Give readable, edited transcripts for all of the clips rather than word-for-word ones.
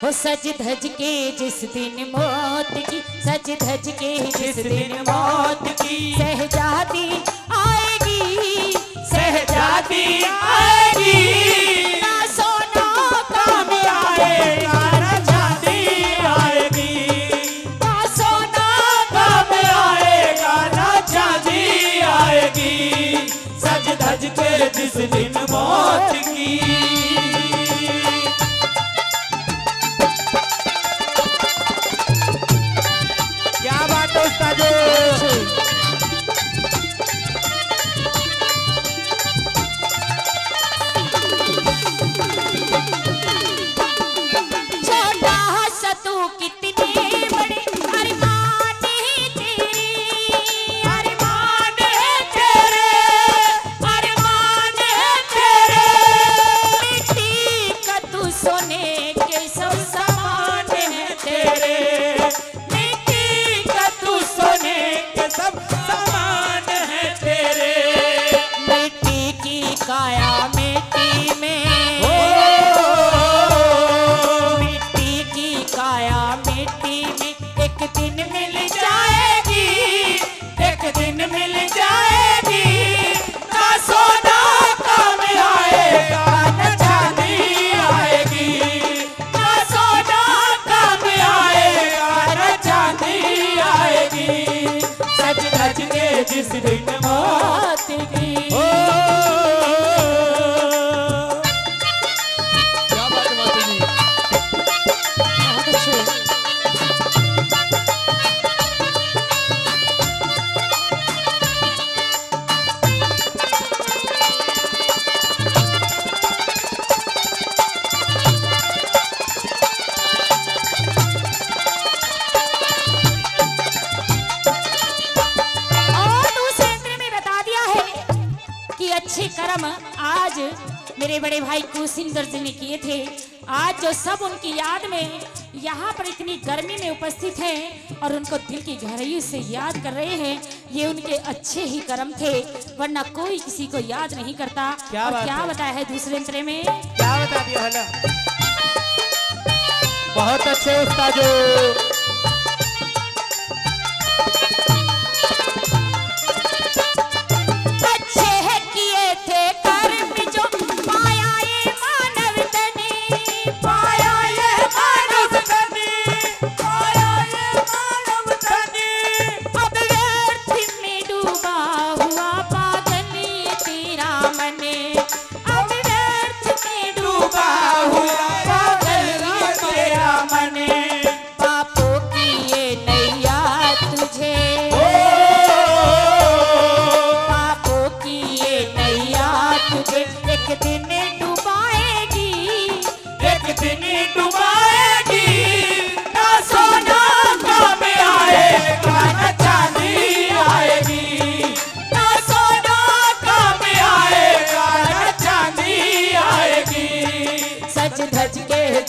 हो सज धज के जिस दिन मौत की, सज धज के जिस दिन मौत की सहजादी आएगी, सहजादी आएगी। ना सोना काम आएगा ना चांदी आएगी, ना सोना काम आएगा ना चांदी आएगी। सज धज के जिस दिन मौत की। जिस दिन मौत की। क्या बात है माता जी। बहुत अच्छे। अच्छे कर्म आज मेरे बड़े भाई कुशिंदर जी ने किए थे। आज जो सब उनकी याद में यहाँ पर इतनी गर्मी में उपस्थित हैं और उनको दिल की गहराई से याद कर रहे हैं, ये उनके अच्छे ही कर्म थे, वरना कोई किसी को याद नहीं करता। क्या बताया है दूसरे अंतरे में, क्या बता दिया है ना। बहुत अच्छे उस्ताद।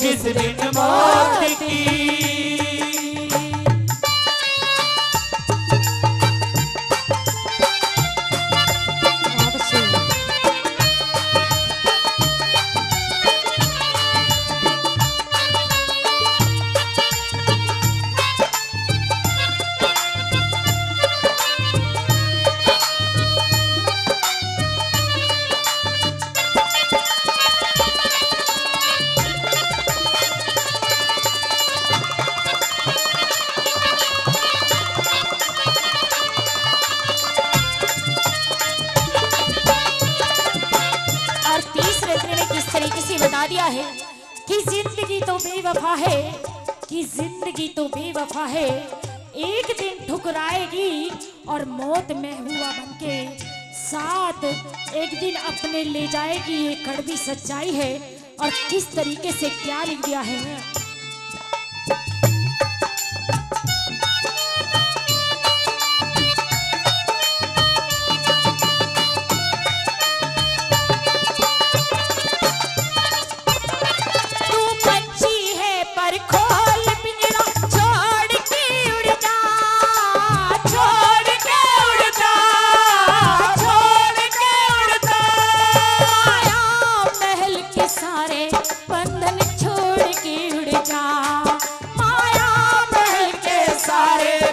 जिस दिन मौत की। बता दिया है कि जिंदगी तो बेवफा है, कि जिंदगी तो बेवफा है, एक दिन ठुकराएगी और मौत महबूबा बनके साथ एक दिन अपने ले जाएगी। ये कड़वी सच्चाई है और किस तरीके से क्या लिख दिया है। बंधन छोड़ के उड़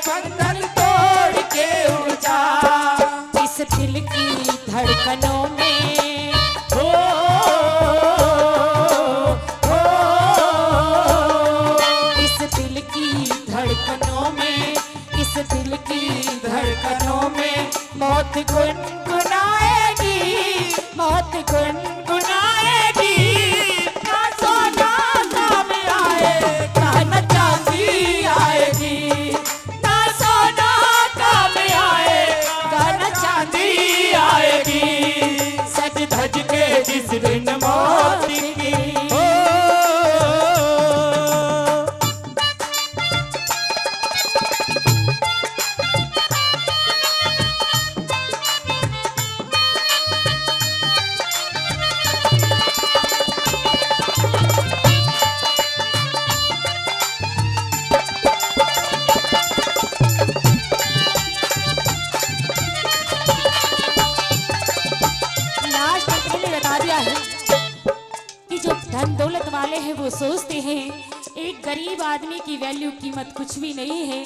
बंधन तोड़ के उड़ जा। इस दिल की धड़कनों में हो इस दिल की धड़कनों में इस दिल की धड़कनों में मौत गुनगुनाएगी, मौत गुनगुनाएगी। ना सोना काम आएगा, ना चांदी आएगी। ना सोना काम आएगा, ना चांदी आएगी। सज धज के जिस दिन मौत की हो। लास्ट तक मैंने बता दिया है कि जो धन दौलत वाले हैं वो सोचते हैं एक गरीब आदमी की वैल्यू कीमत कुछ भी नहीं है।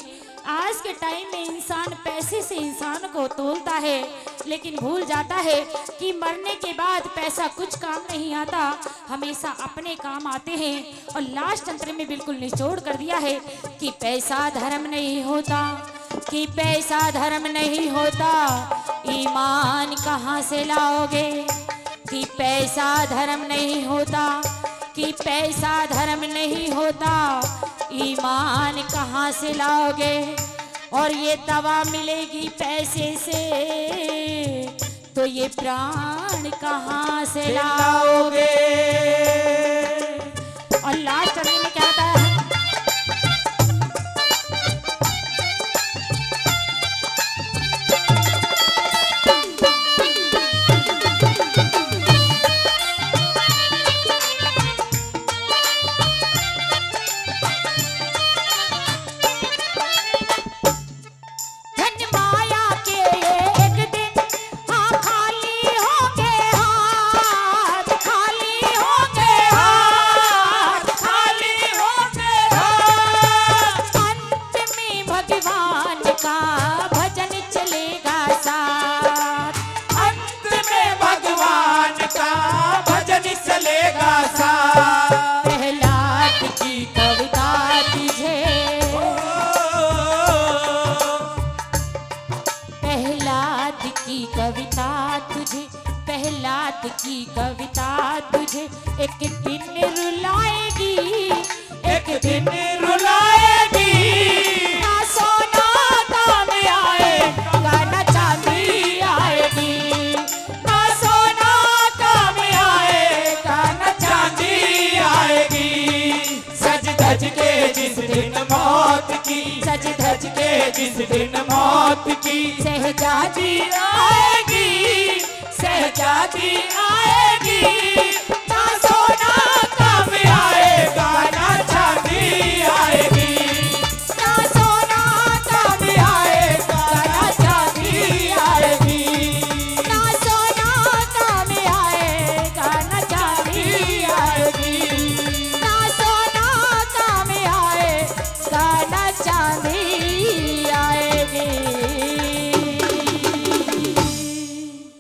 आज के टाइम में इंसान पैसे से इंसान को तोलता है, लेकिन भूल जाता है कि मरने के बाद पैसा कुछ काम नहीं आता, हमेशा अपने काम आते हैं। और लास्ट अंतर में बिल्कुल निचोड़ कर दिया है कि पैसा धर्म नहीं होता, कि पैसा धर्म नहीं होता, ईमान कहाँ से लाओगे? कि पैसा धर्म नहीं होता, कि पैसा धर्म नहीं होता, ईमान कहाँ से लाओगे? और ये दवा मिलेगी पैसे से, तो ये प्राण कहाँ से लाओगे? और लास्ट चरण में क्या आता है? धन माया के एक दिन हाँ खाली होंगे हाथ, खाली होंगे हाथ, खाली होते हाथ। अंत में भगवान का भजन चलेगा साथ। अंत में भगवान का भजन चलेगा साथ। प्रहलाद की कविता तुझे, प्रहलाद की कविता तुझे, प्रहलाद की कविता तुझे एक दिन रुलाएगी, एक दिन रुलाएगी। ना सोना काम आएगा, ना चांदी आएगी। ना सोना काम आएगा, ना चांदी आएगी। सज धज के जिस दिन मौत की, सज धज के जिस दिन मौत की शहजादी आएगी, शहजादी आएगी।